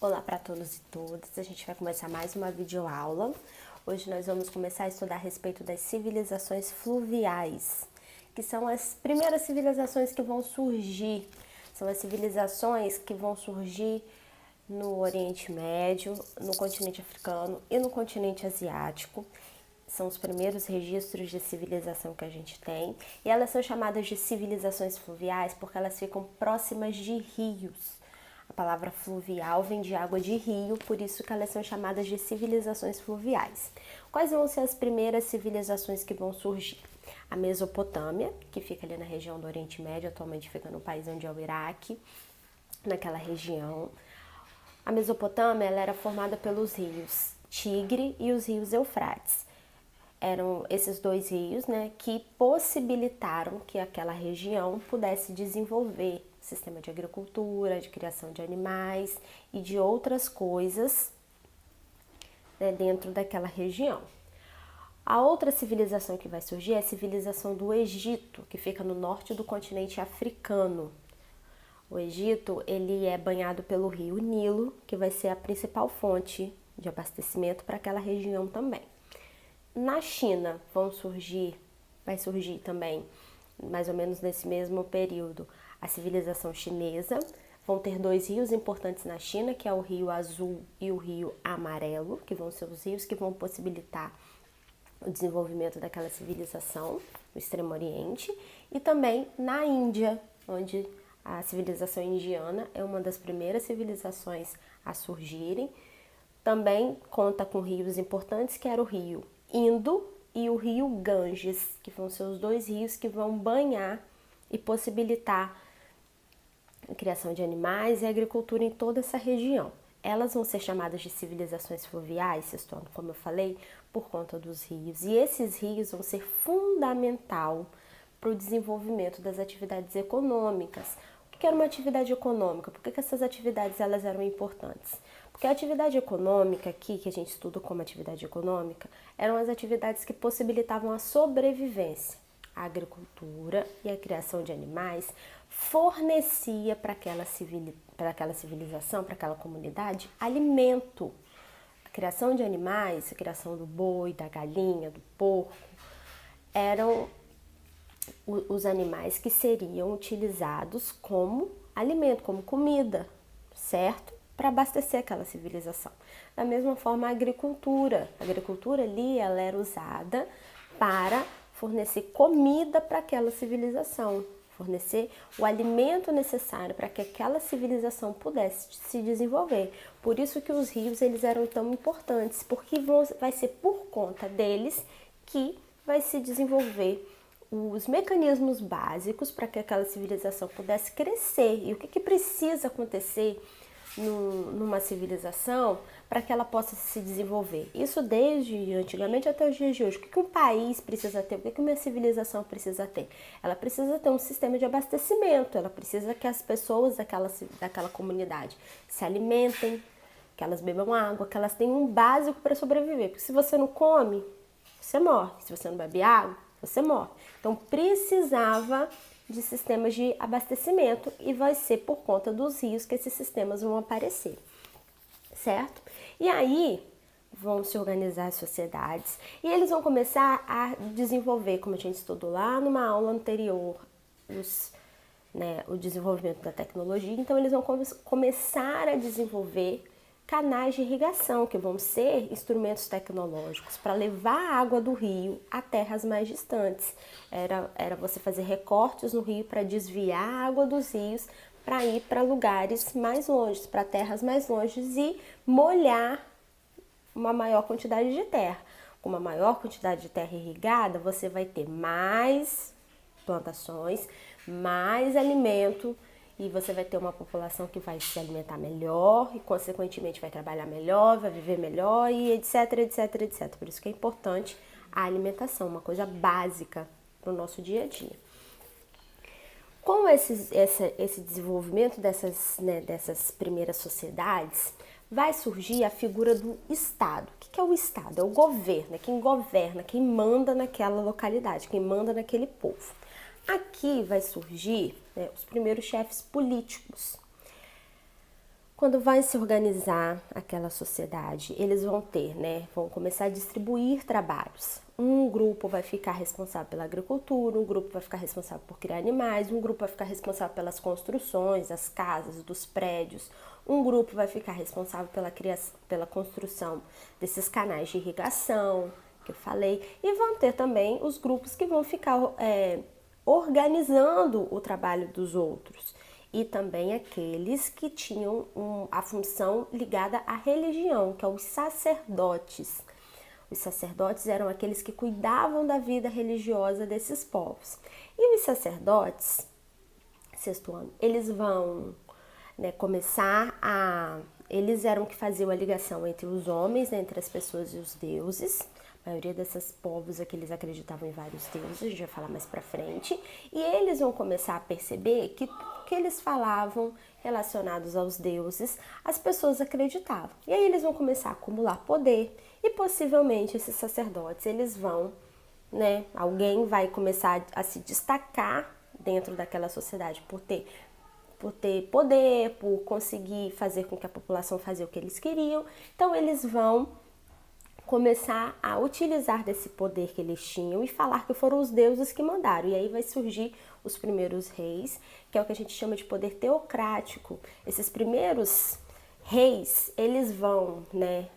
Olá para todos e todas, a gente vai começar mais uma videoaula. Hoje nós vamos começar a estudar a respeito das civilizações fluviais, que são as primeiras civilizações que vão surgir. São as civilizações que vão surgir no Oriente Médio, no continente africano e no continente asiático. São os primeiros registros de civilização que a gente tem. E elas são chamadas de civilizações fluviais porque elas ficam próximas de rios. A palavra fluvial vem de água de rio, por isso que elas são chamadas de civilizações fluviais. Quais vão ser as primeiras civilizações que vão surgir? A Mesopotâmia, que fica ali na região do Oriente Médio, atualmente fica no país onde é o Iraque, naquela região. A Mesopotâmia ela era formada pelos rios Tigre e os rios Eufrates. Eram esses dois rios, que possibilitaram que aquela região pudesse desenvolver sistema de agricultura, de criação de animais e de outras coisas, dentro daquela região. A outra civilização que vai surgir é a civilização do Egito, que fica no norte do continente africano. O Egito ele é banhado pelo rio Nilo, que vai ser a principal fonte de abastecimento para aquela região também. Na China vai surgir também, mais ou menos nesse mesmo período, a civilização chinesa. Vão ter dois rios importantes na China, que é o Rio Azul e o Rio Amarelo, que vão ser os rios que vão possibilitar o desenvolvimento daquela civilização no Extremo Oriente. E também na Índia, onde a civilização indiana é uma das primeiras civilizações a surgirem. Também conta com rios importantes, que era o Rio Indo e o Rio Ganges, que vão ser os dois rios que vão banhar e possibilitar a criação de animais e agricultura em toda essa região. Elas vão ser chamadas de civilizações fluviais, como eu falei, por conta dos rios. E esses rios vão ser fundamental para o desenvolvimento das atividades econômicas. O que era uma atividade econômica? Por que essas atividades elas eram importantes? Porque a atividade econômica aqui, que a gente estuda como atividade econômica, eram as atividades que possibilitavam a sobrevivência. A agricultura e a criação de animais fornecia para aquela civilização, para aquela comunidade, alimento. A criação de animais, a criação do boi, da galinha, do porco, eram os animais que seriam utilizados como alimento, como comida, certo? Para abastecer aquela civilização. Da mesma forma, a agricultura ali ela era usada para fornecer comida para aquela civilização, fornecer o alimento necessário para que aquela civilização pudesse se desenvolver. Por isso que os rios eles eram tão importantes, porque vai ser por conta deles que vai se desenvolver os mecanismos básicos para que aquela civilização pudesse crescer. E o que precisa acontecer numa civilização para que ela possa se desenvolver? Isso desde antigamente até os dias de hoje. O que um país precisa ter? O que uma civilização precisa ter? Ela precisa ter um sistema de abastecimento, ela precisa que as pessoas daquela comunidade se alimentem, que elas bebam água, que elas tenham um básico para sobreviver. Porque se você não come, você morre. Se você não bebe água, você morre. Então precisava de sistemas de abastecimento e vai ser por conta dos rios que esses sistemas vão aparecer, certo? E aí vão se organizar as sociedades e eles vão começar a desenvolver, como a gente estudou lá numa aula anterior, o desenvolvimento da tecnologia. Então eles vão começar a desenvolver canais de irrigação, que vão ser instrumentos tecnológicos para levar a água do rio a terras mais distantes. Era você fazer recortes no rio para desviar a água dos rios para ir para lugares mais longes, para terras mais longes e molhar uma maior quantidade de terra. Com uma maior quantidade de terra irrigada, você vai ter mais plantações, mais alimento, e você vai ter uma população que vai se alimentar melhor e, consequentemente, vai trabalhar melhor, vai viver melhor e etc, etc, etc. Por isso que é importante a alimentação, uma coisa básica para o nosso dia a dia. Com esse desenvolvimento dessas primeiras sociedades, vai surgir a figura do Estado. O que é o Estado? É o governo, é quem governa, quem manda naquela localidade, quem manda naquele povo. Aqui vai surgir os primeiros chefes políticos. Quando vai se organizar aquela sociedade, eles vão ter, né? Vão começar a distribuir trabalhos. Um grupo vai ficar responsável pela agricultura, um grupo vai ficar responsável por criar animais, um grupo vai ficar responsável pelas construções, as casas, dos prédios, um grupo vai ficar responsável pela construção desses canais de irrigação, que eu falei, e vão ter também os grupos que vão ficar organizando o trabalho dos outros. E também aqueles que tinham a função ligada à religião, que é os sacerdotes. Os sacerdotes eram aqueles que cuidavam da vida religiosa desses povos. E os sacerdotes, sexto ano, eles vão, né, começar a... Eles eram que faziam a ligação entre os homens, né, entre as pessoas e os deuses. A maioria desses povos aqui, eles acreditavam em vários deuses, a gente vai falar mais pra frente. E eles vão começar a perceber que eles falavam relacionados aos deuses, as pessoas acreditavam. E aí eles vão começar a acumular poder e possivelmente esses sacerdotes, eles vão, né, alguém vai começar a se destacar dentro daquela sociedade por ter poder, por conseguir fazer com que a população fazia o que eles queriam. Então eles vão começar a utilizar desse poder que eles tinham e falar que foram os deuses que mandaram. E aí vai surgir os primeiros reis, que é o que a gente chama de poder teocrático. Esses primeiros reis, eles vão, né,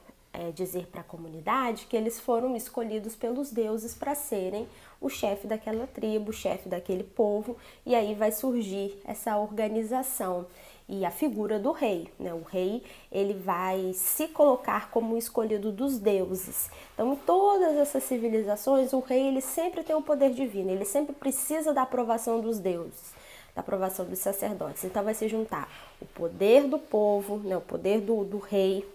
dizer para a comunidade que eles foram escolhidos pelos deuses para serem o chefe daquela tribo, o chefe daquele povo, e aí vai surgir essa organização e a figura do rei, né? O rei, ele vai se colocar como o escolhido dos deuses. Então, em todas essas civilizações, o rei, ele sempre tem o poder divino, ele sempre precisa da aprovação dos deuses, da aprovação dos sacerdotes. Então, vai se juntar o poder do povo, né? O poder do rei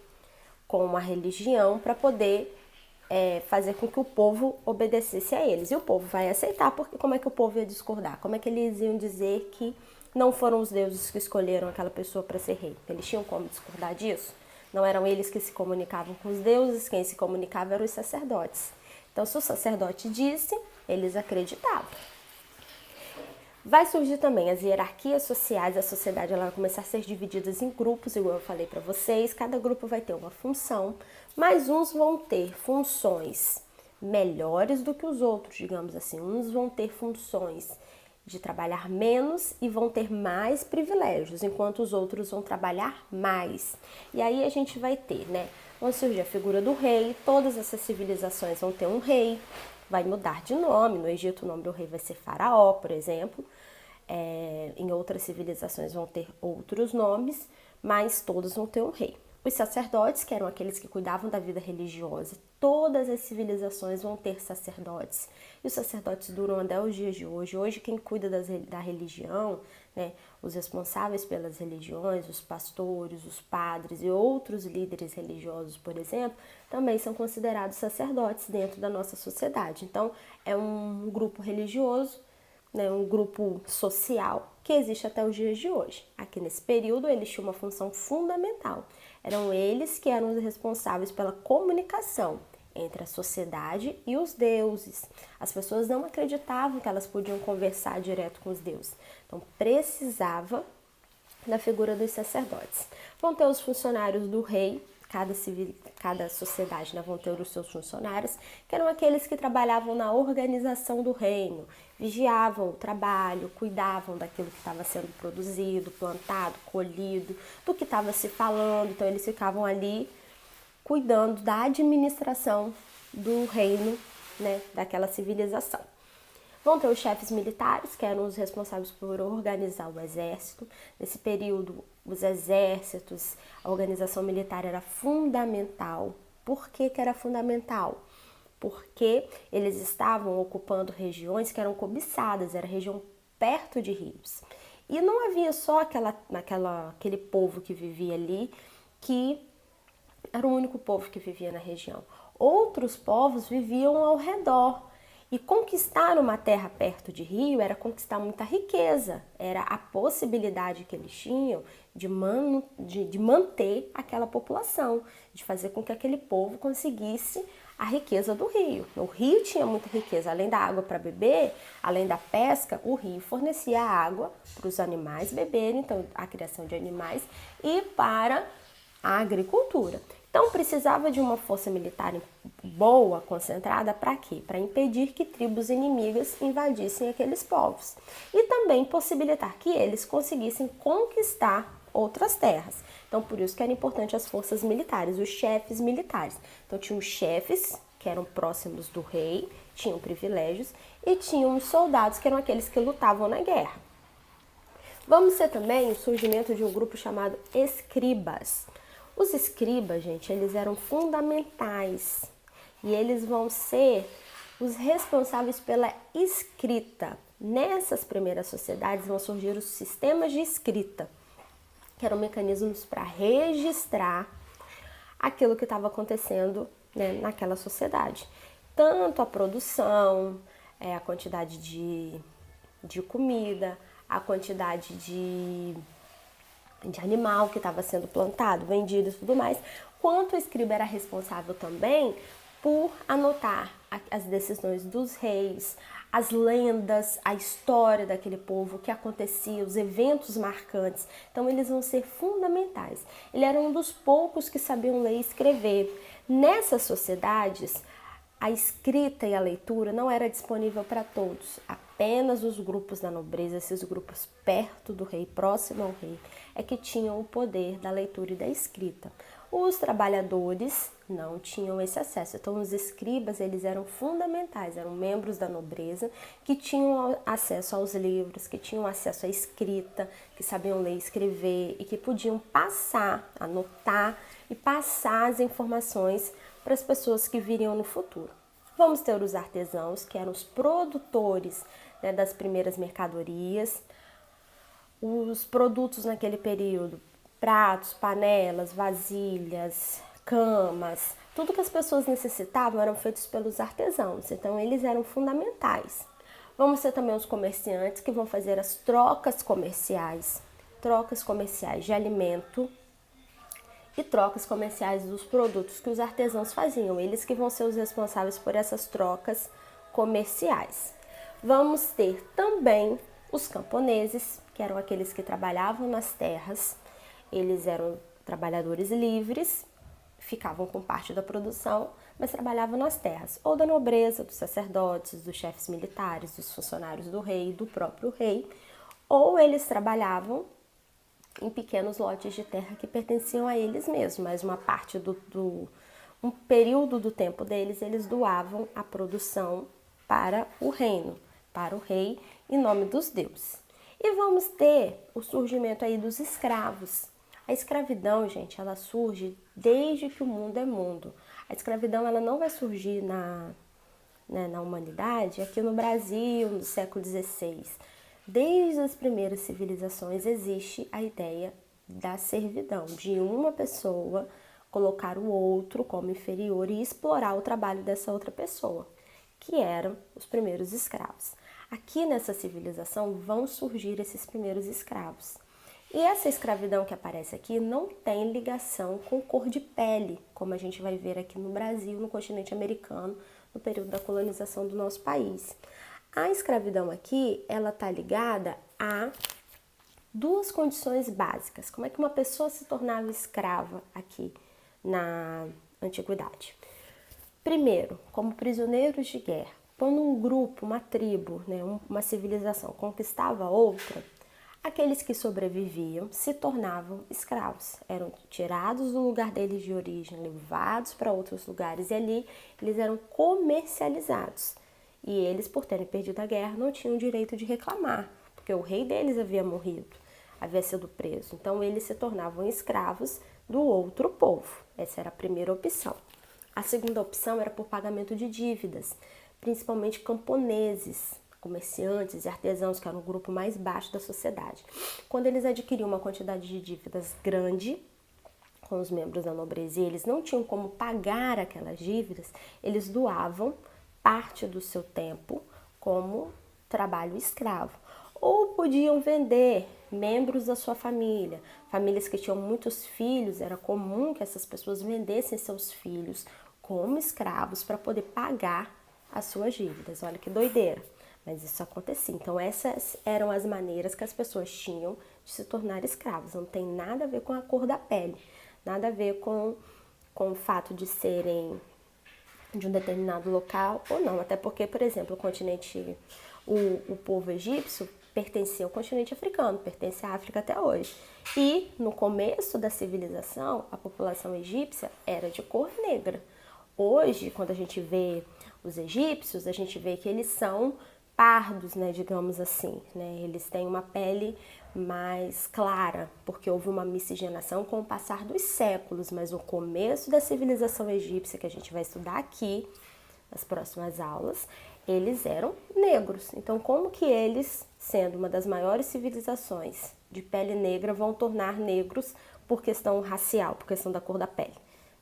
com a religião para poder fazer com que o povo obedecesse a eles. E o povo vai aceitar, porque como é que o povo ia discordar? Como é que eles iam dizer que não foram os deuses que escolheram aquela pessoa para ser rei? Eles tinham como discordar disso? Não eram eles que se comunicavam com os deuses, quem se comunicava eram os sacerdotes. Então, se o sacerdote disse, eles acreditavam. Vai surgir também as hierarquias sociais, a sociedade ela vai começar a ser dividida em grupos, igual eu falei para vocês, cada grupo vai ter uma função, mas uns vão ter funções melhores do que os outros, digamos assim. Uns vão ter funções de trabalhar menos e vão ter mais privilégios, enquanto os outros vão trabalhar mais. E aí a gente vai ter, né? Vai surgir a figura do rei, todas essas civilizações vão ter um rei, vai mudar de nome. No Egito o nome do rei vai ser Faraó, por exemplo. Em outras civilizações vão ter outros nomes, mas todos vão ter um rei. Os sacerdotes, que eram aqueles que cuidavam da vida religiosa, todas as civilizações vão ter sacerdotes. E os sacerdotes duram até os dias de hoje. Hoje quem cuida da religião, né, os responsáveis pelas religiões, os pastores, os padres e outros líderes religiosos, por exemplo, também são considerados sacerdotes dentro da nossa sociedade. Então, é um grupo religioso, né, um grupo social que existe até os dias de hoje. Aqui nesse período, eles tinham uma função fundamental. Eram eles que eram os responsáveis pela comunicação entre a sociedade e os deuses. As pessoas não acreditavam que elas podiam conversar direto com os deuses. Então, precisava da figura dos sacerdotes. Vão ter os funcionários do rei, cada sociedade, né, vão ter os seus funcionários, que eram aqueles que trabalhavam na organização do reino, vigiavam o trabalho, cuidavam daquilo que estava sendo produzido, plantado, colhido, do que estava se falando. Então, eles ficavam ali cuidando da administração do reino, né, daquela civilização. Vão ter os chefes militares, que eram os responsáveis por organizar o exército. Nesse período, os exércitos, a organização militar era fundamental. Por que era fundamental? Porque eles estavam ocupando regiões que eram cobiçadas, era região perto de rios. E não havia só aquele povo que vivia ali, que era o único povo que vivia na região. Outros povos viviam ao redor. E conquistar uma terra perto de rio era conquistar muita riqueza, era a possibilidade que eles tinham de manter aquela população, de fazer com que aquele povo conseguisse a riqueza do rio. O rio tinha muita riqueza, além da água para beber, além da pesca, o rio fornecia água para os animais beberem, então a criação de animais, e para a agricultura. Então precisava de uma força militar boa, concentrada, para quê? Para impedir que tribos inimigas invadissem aqueles povos e também possibilitar que eles conseguissem conquistar outras terras. Então por isso que era importante as forças militares, os chefes militares. Então tinham os chefes que eram próximos do rei, tinham privilégios, e tinham os soldados que eram aqueles que lutavam na guerra. Vamos ter também o surgimento de um grupo chamado escribas. Os escribas, gente, eles eram fundamentais e eles vão ser os responsáveis pela escrita. Nessas primeiras sociedades vão surgir os sistemas de escrita, que eram mecanismos para registrar aquilo que estava acontecendo, né, naquela sociedade. Tanto a produção, a quantidade de comida, a quantidade de animal que estava sendo plantado, vendido e tudo mais, quanto o escriba era responsável também por anotar as decisões dos reis, as lendas, a história daquele povo, o que acontecia, os eventos marcantes. Então eles vão ser fundamentais. Ele era um dos poucos que sabiam ler e escrever. Nessas sociedades, a escrita e a leitura não era disponível para todos, apenas os grupos da nobreza, esses grupos perto do rei, próximo ao rei, é que tinham o poder da leitura e da escrita. Os trabalhadores não tinham esse acesso, então os escribas eles eram fundamentais, eram membros da nobreza que tinham acesso aos livros, que tinham acesso à escrita, que sabiam ler e escrever e que podiam passar, anotar e passar as informações para as pessoas que viriam no futuro. Vamos ter os artesãos, que eram os produtores, né, das primeiras mercadorias, os produtos naquele período, pratos, panelas, vasilhas, camas, tudo que as pessoas necessitavam eram feitos pelos artesãos, então eles eram fundamentais. Vamos ter também os comerciantes que vão fazer as trocas comerciais de alimento, e trocas comerciais dos produtos que os artesãos faziam, eles que vão ser os responsáveis por essas trocas comerciais. Vamos ter também os camponeses, que eram aqueles que trabalhavam nas terras, eles eram trabalhadores livres, ficavam com parte da produção, mas trabalhavam nas terras, ou da nobreza, dos sacerdotes, dos chefes militares, dos funcionários do rei, do próprio rei, ou eles trabalhavam em pequenos lotes de terra que pertenciam a eles mesmos, mas uma parte um período do tempo deles, eles doavam a produção para o reino, para o rei, em nome dos deuses. E vamos ter o surgimento aí dos escravos. A escravidão, gente, ela surge desde que o mundo é mundo. A escravidão, ela não vai surgir na humanidade aqui no Brasil, no século XVI. Desde as primeiras civilizações existe a ideia da servidão, de uma pessoa colocar o outro como inferior e explorar o trabalho dessa outra pessoa, que eram os primeiros escravos. Aqui nessa civilização vão surgir esses primeiros escravos. E essa escravidão que aparece aqui não tem ligação com cor de pele, como a gente vai ver aqui no Brasil, no continente americano, no período da colonização do nosso país. A escravidão aqui, ela está ligada a duas condições básicas. Como é que uma pessoa se tornava escrava aqui na antiguidade? Primeiro, como prisioneiros de guerra. Quando um grupo, uma tribo, né, uma civilização conquistava outra, aqueles que sobreviviam se tornavam escravos. Eram tirados do lugar deles de origem, levados para outros lugares e ali eles eram comercializados. E eles, por terem perdido a guerra, não tinham direito de reclamar, porque o rei deles havia morrido, havia sido preso. Então, eles se tornavam escravos do outro povo. Essa era a primeira opção. A segunda opção era por pagamento de dívidas, principalmente camponeses, comerciantes e artesãos, que eram o grupo mais baixo da sociedade. Quando eles adquiriam uma quantidade de dívidas grande com os membros da nobreza e eles não tinham como pagar aquelas dívidas, eles doavam parte do seu tempo como trabalho escravo. Ou podiam vender membros da sua família. Famílias que tinham muitos filhos, era comum que essas pessoas vendessem seus filhos como escravos para poder pagar as suas dívidas. Olha que doideira, mas isso acontecia. Então essas eram as maneiras que as pessoas tinham de se tornar escravos. Não tem nada a ver com a cor da pele, nada a ver com o fato de serem de um determinado local ou não. Até porque, por exemplo, o povo egípcio pertencia ao continente africano, pertence à África até hoje. E no começo da civilização, a população egípcia era de cor negra. Hoje, quando a gente vê os egípcios, a gente vê que eles são pardos, né, digamos assim, né? Eles têm uma pele mais clara, porque houve uma miscigenação com o passar dos séculos, mas o começo da civilização egípcia, que a gente vai estudar aqui nas próximas aulas, eles eram negros. Então, como que eles, sendo uma das maiores civilizações de pele negra, vão tornar negros por questão racial, por questão da cor da pele?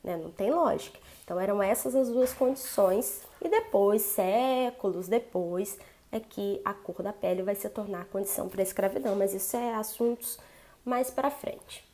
Né? Não tem lógica. Então, eram essas as duas condições e depois, séculos depois, é que a cor da pele vai se tornar condição para a escravidão, mas isso é assuntos mais para frente.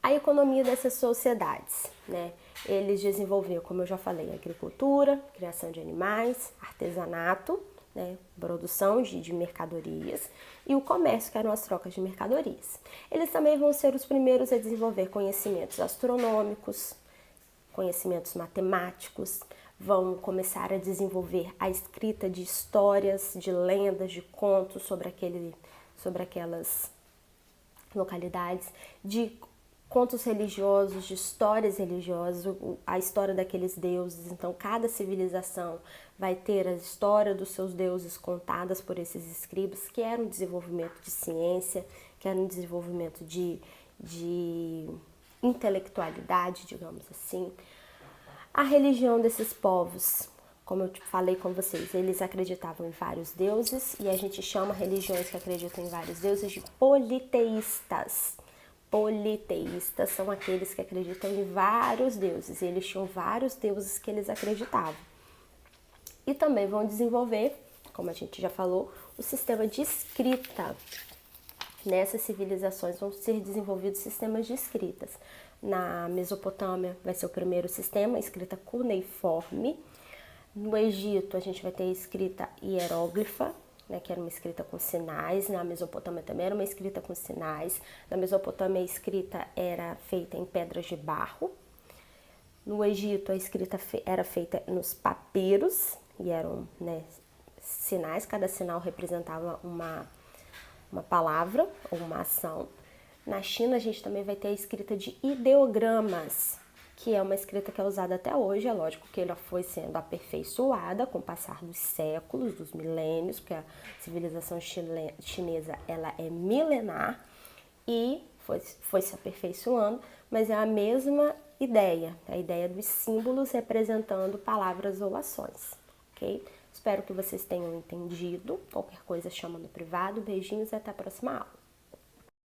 A economia dessas sociedades, né? Eles desenvolviam, como eu já falei, agricultura, criação de animais, artesanato, né? Produção de mercadorias e o comércio, que eram as trocas de mercadorias. Eles também vão ser os primeiros a desenvolver conhecimentos astronômicos, conhecimentos matemáticos, vão começar a desenvolver a escrita de histórias, de lendas, de contos sobre aquelas localidades, de contos religiosos, de histórias religiosas, a história daqueles deuses. Então, cada civilização vai ter a história dos seus deuses contadas por esses escribas, que era um desenvolvimento de ciência, que era um desenvolvimento de intelectualidade, digamos assim. A religião desses povos, como eu falei com vocês, eles acreditavam em vários deuses e a gente chama religiões que acreditam em vários deuses de politeístas. Politeístas são aqueles que acreditam em vários deuses e eles tinham vários deuses que eles acreditavam. E também vão desenvolver, como a gente já falou, o sistema de escrita. Nessas civilizações vão ser desenvolvidos sistemas de escritas. Na Mesopotâmia vai ser o primeiro sistema, escrita cuneiforme. No Egito a gente vai ter a escrita hieróglifa, né, que era uma escrita com sinais. Na Mesopotâmia também era uma escrita com sinais. Na Mesopotâmia a escrita era feita em pedras de barro. No Egito a escrita era feita nos papiros e eram, né, sinais, cada sinal representava uma palavra ou uma ação. Na China a gente também vai ter a escrita de ideogramas, que é uma escrita que é usada até hoje. É lógico que ela foi sendo aperfeiçoada com o passar dos séculos, dos milênios, porque a civilização chinesa ela é milenar e foi se aperfeiçoando, mas é a mesma ideia, a ideia dos símbolos representando palavras ou ações, ok? Espero que vocês tenham entendido. Qualquer coisa chama no privado. Beijinhos e até a próxima aula.